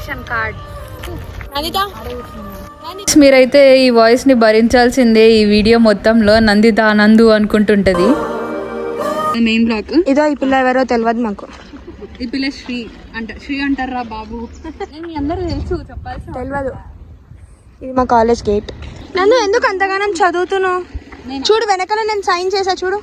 Ration card. మీరైతే ఈ voice ని భరించాల్సిందే ఈ వీడియో మొత్తంలో. నందిత నందు అనుకుంటుంటది. మెయిన్ బ్లాక్ ఇదో ఈ పిల్ల ఎవరో తెలియదు మాకు. ఈ పిల్ల శ్రీ అంటారా బాబు? మీ అందరూ తెలుసు, చెప్పాల్సి తెలియదు. ఇది మా కాలేజ్ గేట్. నన్ను ఎందుకు అంతగానం చదువుతున్నావు? చూడు వెనకాల నేను సైన్ చేసా చూడు.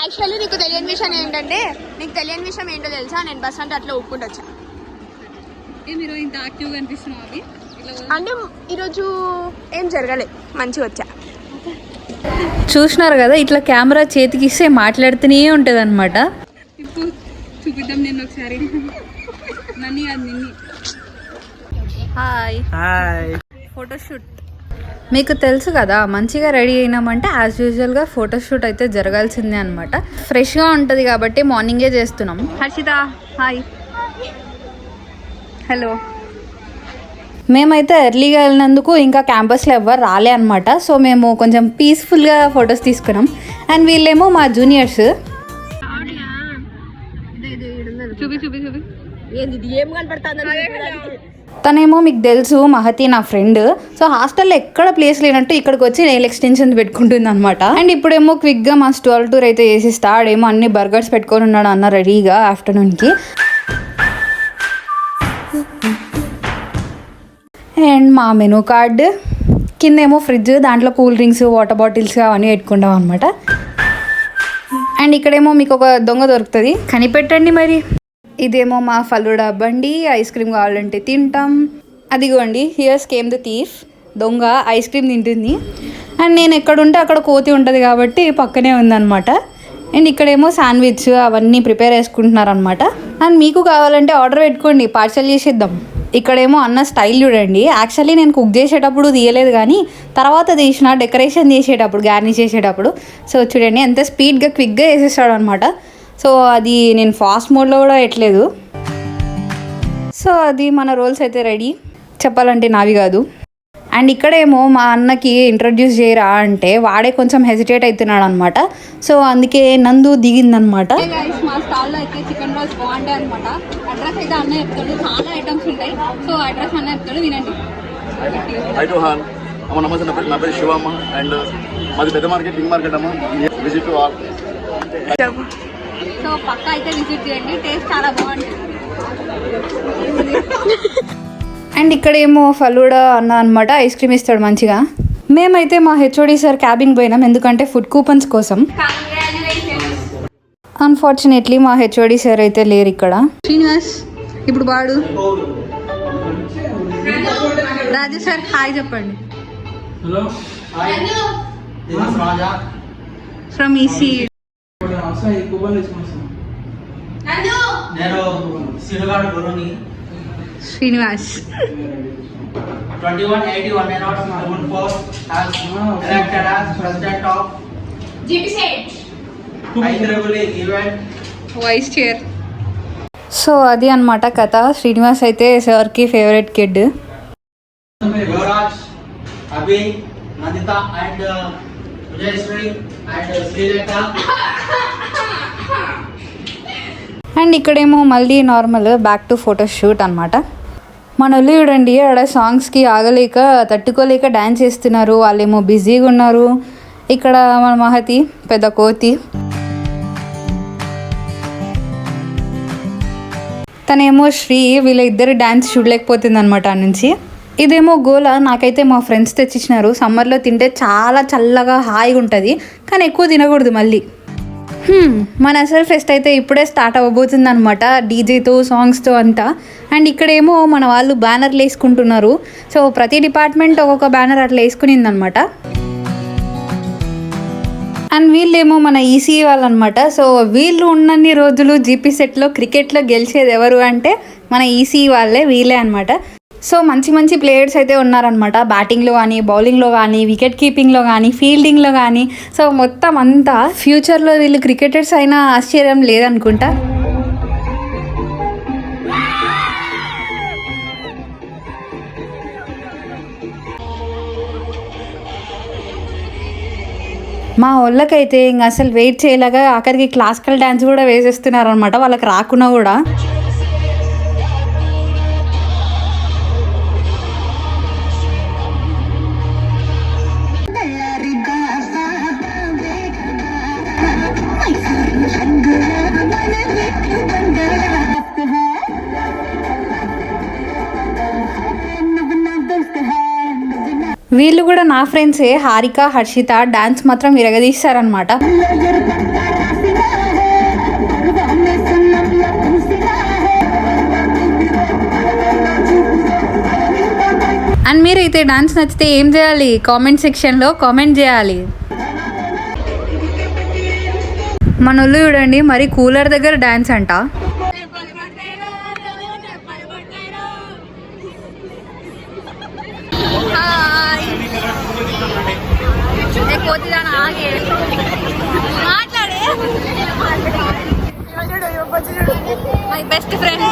యాక్చువల్లీ నీకు తెలియని విషయం ఏంటంటే, ఏంటో తెలుసా, నేను బస్ అంటే అట్లా ఒప్పుకుంటూ వచ్చా. ఇంత యాక్టివ్గా అనిపిస్తున్నావు అంటే ఈరోజు ఏం జరగలే, మంచిగా వచ్చా. చూసినారు కదా, ఇట్లా కెమెరా చేతికి ఇస్తే మాట్లాడుతూనే ఉంటుంది అనమాట. ఇప్పుడు చూపిద్దాం నేను ఒకసారి. నన్ను అది నిన్ని. Hi photoshoot. మీకు తెలుసు కదా, మంచిగా రెడీ అయినామంటే యాజ్ యూజువల్గా ఫోటోషూట్ అయితే జరగాల్సిందే అనమాట. ఫ్రెష్గా ఉంటుంది కాబట్టి మార్నింగే చేస్తున్నాం. హర్షిత హాయ్. హలో. మేమైతే ఎర్లీగా వెళ్ళినందుకు ఇంకా క్యాంపస్లో ఎవరు రాలే అనమాట. సో మేము కొంచెం పీస్ఫుల్గా ఫొటోస్ తీసుకున్నాం. అండ్ వీళ్ళేమో మా జూనియర్స్. తనేమో మీకు తెలుసు మహతి నా ఫ్రెండ్. సో హాస్టల్లో ఎక్కడ ప్లేస్ లేనట్టు ఇక్కడికి వచ్చి నెయిల్ ఎక్స్టెన్షన్ పెట్టుకుంటుంది అనమాట. అండ్ ఇప్పుడేమో క్విక్గా మా స్టాల్ టూర్ అయితే వేసిస్తా. ఆడేమో అన్ని బర్గర్స్ పెట్టుకొని ఉన్నాడు అన్న రెడీగా ఆఫ్టర్నూన్కి. అండ్ మా మెనూ కార్డు కిందేమో ఫ్రిడ్జ్, దాంట్లో కూల్ డ్రింక్స్, వాటర్ బాటిల్స్ అవన్నీ పెట్టుకుంటాం అనమాట. అండ్ ఇక్కడేమో మీకు ఒక దొంగ దొరుకుతుంది, కనిపెట్టండి మరి. ఇదేమో మా ఫలూడా బండి. ఐస్ క్రీమ్ కావాలంటే తింటాం. అదిగోండి, హియర్స్ కేమ్ ద థీఫ్. దొంగ ఐస్ క్రీమ్ తింటుంది. అండ్ నేను ఎక్కడుంటే అక్కడ కోతి ఉంటుంది కాబట్టి పక్కనే ఉందన్నమాట. అండ్ ఇక్కడేమో శాండ్విచ్ అవన్నీ ప్రిపేర్ చేసుకుంటున్నారనమాట. అండ్ మీకు కావాలంటే ఆర్డర్ పెట్టుకోండి, పార్సల్ చేసేద్దాం. ఇక్కడేమో అన్న స్టైల్ చూడండి. యాక్చువల్లీ నేను కుక్ చేసేటప్పుడు తీయలేదు, కానీ తర్వాత తీసిన డెకరేషన్ చేసేటప్పుడు, గార్నిష్ చేసేటప్పుడు. సో చూడండి ఎంత స్పీడ్గా క్విక్గా వేసేస్తాడు అనమాట. సో అది నేను ఫాస్ట్ మోడ్లో కూడా పెట్టలేదు. సో అది మన రోల్స్ అయితే రెడీ, చెప్పాలంటే నావి కాదు. అండ్ ఇక్కడేమో మా అన్నకి ఇంట్రడ్యూస్ చేయరా అంటే వాడే కొంచెం హెసిటేట్ అవుతున్నాడు అనమాట. సో అందుకే నందు దిగిందనమాట. మా స్టాల్లో అయితే చికెన్ రోల్స్ బాగుంటాయి అనమాట. అడ్రస్ అయితే అన్న చెప్తాడు, చాలా ఐటమ్స్ ఉంటాయి. సో అడ్రస్ అన్న చెప్తాడు, వినండి. నమస్తే, నా పేరు శివమ్మ. అండ్ మాది పెద్ద మార్కెట్, బిగ్ మార్కెట్ అమ్మ. Visit to all. సో పక్కా అయితే విజిట్ చేయండి, టేస్ట్ చాలా బాగుంటుంది. అండ్ ఇక్కడేమో ఫలూడా అన్న అనమాట, ఐస్ క్రీమ్ ఇస్తాడు మంచిగా. మేమైతే మా హెచ్ఓడి సార్ క్యాబిన్ పోయినాం, ఎందుకంటే ఫుడ్ కూపన్స్ కోసం. అన్ఫార్చునేట్లీ మా హెచ్ఓడి సార్ అయితే లేరు ఇక్కడ. శ్రీనివాస్ ఇప్పుడు వాడు రాజు సార్ హాయ్ చెప్పండి. From EC. Srinivas 2181 has elected as president of vice chair. So అది అనమాట కథ. శ్రీనివాస్ అయితే సార్కి favourite kid. Yuvraj, Abhi, Nandita and Vijayashree and Srilekha. And ఇక్కడేమో మళ్ళీ normal back to photo shoot అనమాట. మన వాళ్ళు చూడండి, ఆడ సాంగ్స్కి ఆగలేక తట్టుకోలేక డ్యాన్స్ చేస్తున్నారు. వాళ్ళేమో బిజీగా ఉన్నారు. ఇక్కడ మన మహతి పెద్ద కోతి, తనేమో శ్రీ. వీళ్ళ ఇద్దరు డ్యాన్స్ చూడలేకపోతుంది అనమాట ఆ నుంచి. ఇదేమో గోలా. నాకైతే మా ఫ్రెండ్స్ తెచ్చిచ్చినారు. సమ్మర్లో తింటే చాలా చల్లగా హాయిగా ఉంటుంది, కానీ ఎక్కువ తినకూడదు మళ్ళీ. మన అసలు ఫెస్ట్ అయితే ఇప్పుడే స్టార్ట్ అవ్వబోతుంది అనమాట, డీజేతో సాంగ్స్తో అంతా. అండ్ ఇక్కడేమో మన వాళ్ళు బ్యానర్లు వేసుకుంటున్నారు. సో ప్రతి డిపార్ట్మెంట్ ఒక్కొక్క బ్యానర్ అట్లా వేసుకునిందనమాట. అండ్ వీళ్ళేమో మన ఈసీ వాళ్ళు అనమాట. సో వీళ్ళు ఉన్నన్ని రోజులు జీపీ సెట్లో క్రికెట్లో గెలిచేది ఎవరు అంటే మన ఈసీ వాళ్ళే, వీళ్ళే అనమాట. సో మంచి మంచి ప్లేయర్స్ అయితే ఉన్నారనమాట. బ్యాటింగ్లో కానీ, బౌలింగ్లో కానీ, వికెట్ కీపింగ్లో కానీ, ఫీల్డింగ్లో కానీ. సో మొత్తం అంతా ఫ్యూచర్లో వీళ్ళు క్రికెటర్స్ అయినా ఆశ్చర్యం లేదనుకుంటా. మా వాళ్ళకైతే ఇంకా అసలు వెయిట్ చేయలేక ఆఖరికి క్లాసికల్ డ్యాన్స్ కూడా వేసేస్తున్నారు అనమాట, వాళ్ళకి రాకున్నా కూడా. వీళ్ళు కూడా నా ఫ్రెండ్సే, హారిక, హర్షిత. డాన్స్ మాత్రం విరగదీస్తారనమాట. అండ్ మీరైతే డాన్స్ నచ్చితే ఏం చేయాలి, కామెంట్ సెక్షన్లో కామెంట్ చేయాలి. మన వాళ్ళు చూడండి మరి కూలర్ దగ్గర డాన్స్ అంట. మై బెస్ట్ ఫ్రెండ్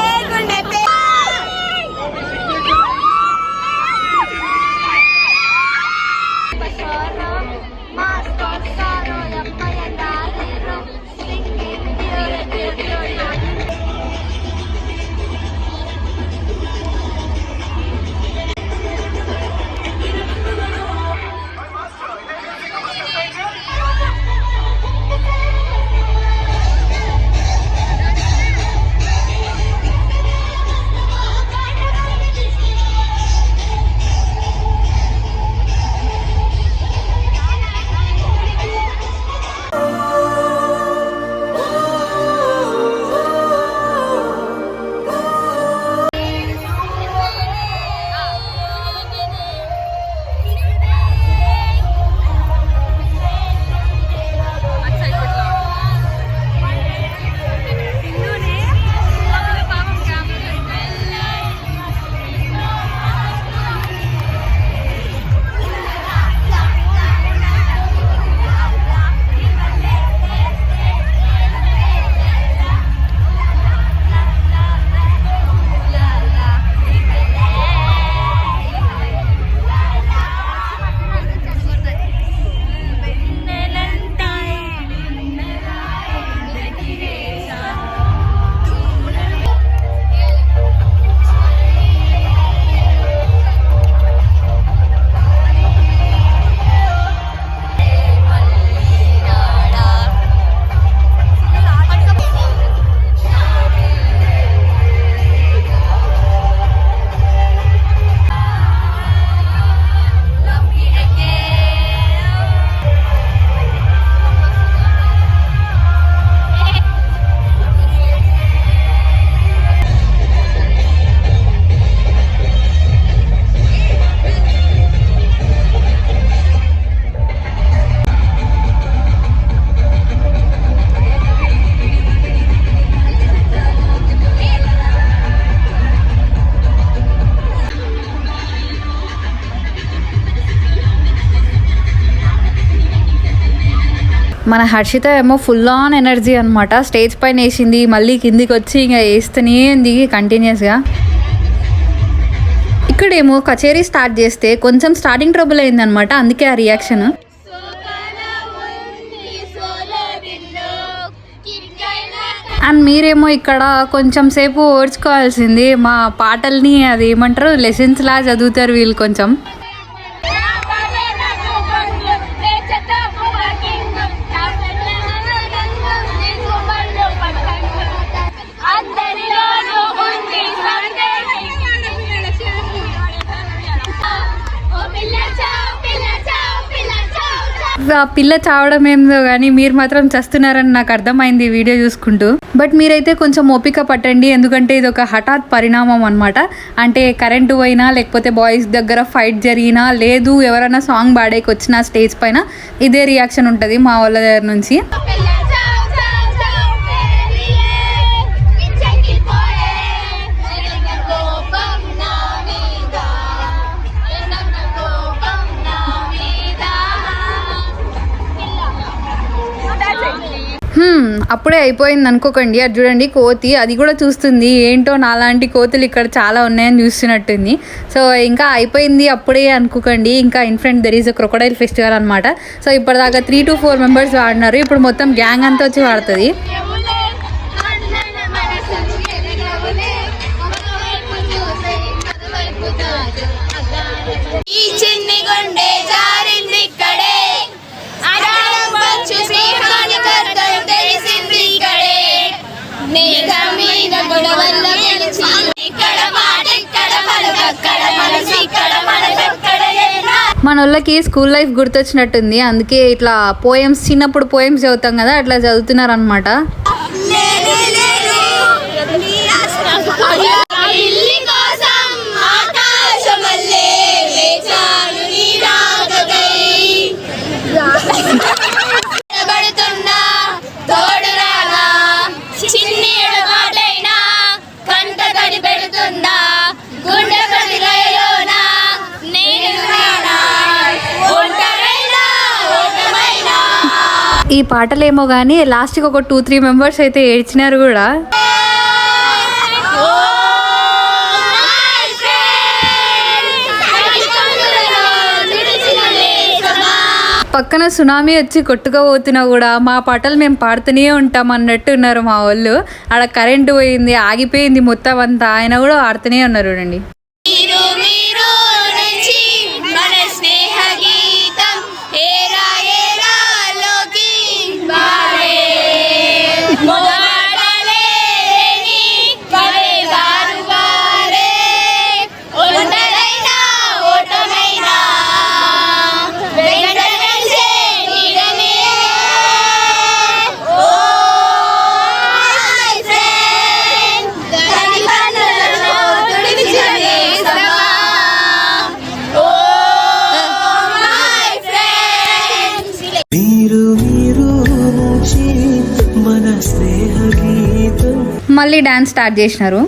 మన హర్షిత ఏమో ఫుల్ ఆన్ ఎనర్జీ అనమాట. స్టేజ్ పైన వేసింది, మళ్ళీ కిందికి వచ్చి ఇంకా వేస్తూనే ఉంది కంటిన్యూస్గా. ఇక్కడేమో కచేరీ స్టార్ట్ చేస్తే కొంచెం స్టార్టింగ్ ట్రబుల్ అయిందనమాట, అందుకే ఆ రియాక్షన్. అండ్ మీరేమో ఇక్కడ కొంచెం సేపు ఓడ్చుకోవాల్సింది. మా పాటల్ని అది ఏమంటారు లెసన్స్ లా చదువుతారు వీళ్ళు కొంచెం. ఆ పిల్ల చావడం ఏందో కానీ మీరు మాత్రం చస్తున్నారని నాకు అర్థమైంది ఈ వీడియో చూసుకుంటూ. బట్ మీరైతే కొంచెం ఓపిక పట్టండి, ఎందుకంటే ఇది ఒక హఠాత్ పరిణామం అనమాట. అంటే కరెంటు పోయినా, లేకపోతే బాయ్స్ దగ్గర ఫైట్ జరిగినా, లేదు ఎవరైనా సాంగ్ పాడేకి వచ్చినా స్టేజ్ పైన ఇదే రియాక్షన్ ఉంటుంది మా వాళ్ళ దగ్గర నుంచి. అప్పుడే అయిపోయింది అనుకోకండి, అది చూడండి కోతి, అది కూడా చూస్తుంది ఏంటో నాలాంటి కోతులు ఇక్కడ చాలా ఉన్నాయని చూస్తున్నట్టుంది. సో ఇంకా అయిపోయింది అప్పుడే అనుకోకండి, ఇంకా in front there is a crocodile festival అనమాట. సో ఇప్పటిదాకా 3 to 4 మెంబర్స్ వాడినారు, ఇప్పుడు మొత్తం గ్యాంగ్ అంతా వచ్చి వాడుతుంది. ఈ చిన్ని గుండె జారింది ఇక్కడే, అడారం వచ్చు స్నేహానికి అర్థం తెలిసింది ఇక్కడే, నేల మీద గొడవల్ల గెలిచి ఇక్కడ మాట ఇక్కడ మనకక్కడ మనసు ఇక్కడ మనకక్కడ. మన వాళ్ళకి స్కూల్ లైఫ్ గుర్తొచ్చినట్టుంది, అందుకే ఇట్లా పోయమ్స్, చిన్నప్పుడు పోయమ్స్ చదువుతాం కదా, అట్లా చదువుతున్నారు అనమాట. ఈ పాటలేమో కానీ లాస్ట్కి ఒక 2-3 మెంబర్స్ అయితే ఏడ్చినారు కూడా. పక్కన సునామీ వచ్చి కొట్టుకోబోతున్నా కూడా మా పాటలు మేము పాడుతూనే ఉంటాం అన్నట్టు ఉన్నారు మా వాళ్ళు. ఆడ కరెంటు పోయింది, ఆగిపోయింది మొత్తం అంతా, ఆయన కూడా ఆడుతూనే ఉన్నారు చూడండి. మళ్ళీ డాన్స్ స్టార్ట్ చేసినారు.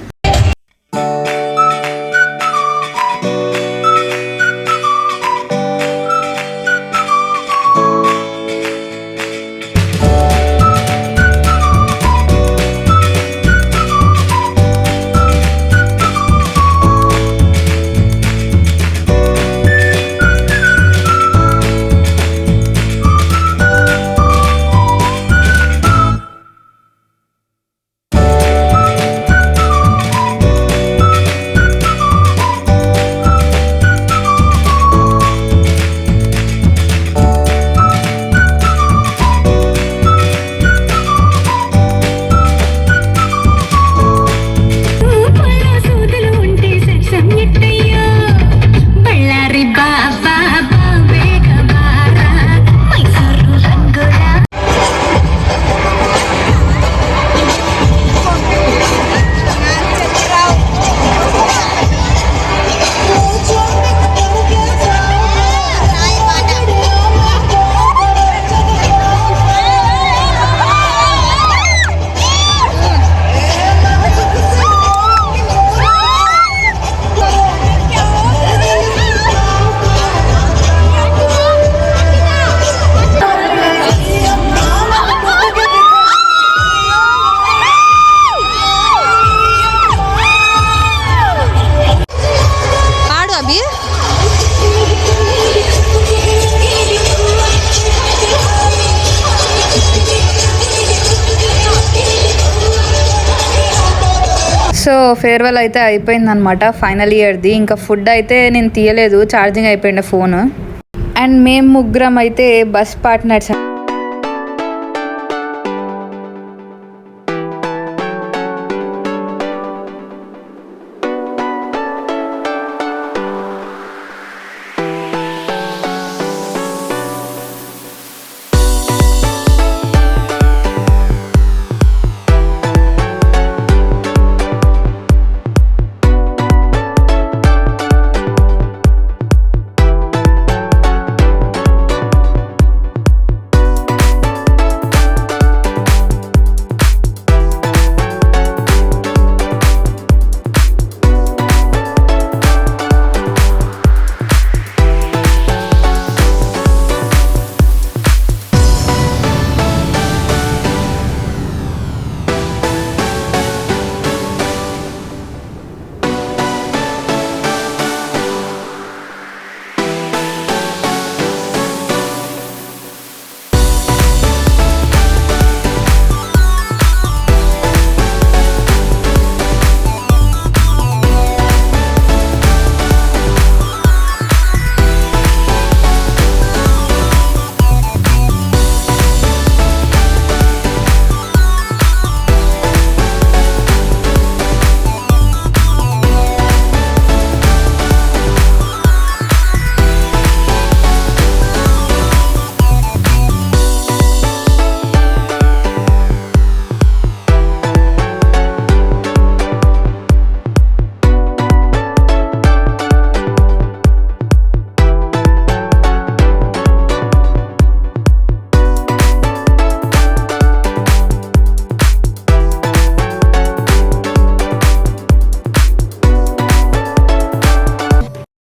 సో ఫేర్వెల్ అయితే అయిపోయిందనమాట ఫైనల్ ఇయర్ది. ఇంకా ఫుడ్ అయితే నేను తీయలేదు, ఛార్జింగ్ అయిపోయింది ఫోన్. అండ్ మేము ముగ్గురం అయితే బస్ పార్ట్నర్స్.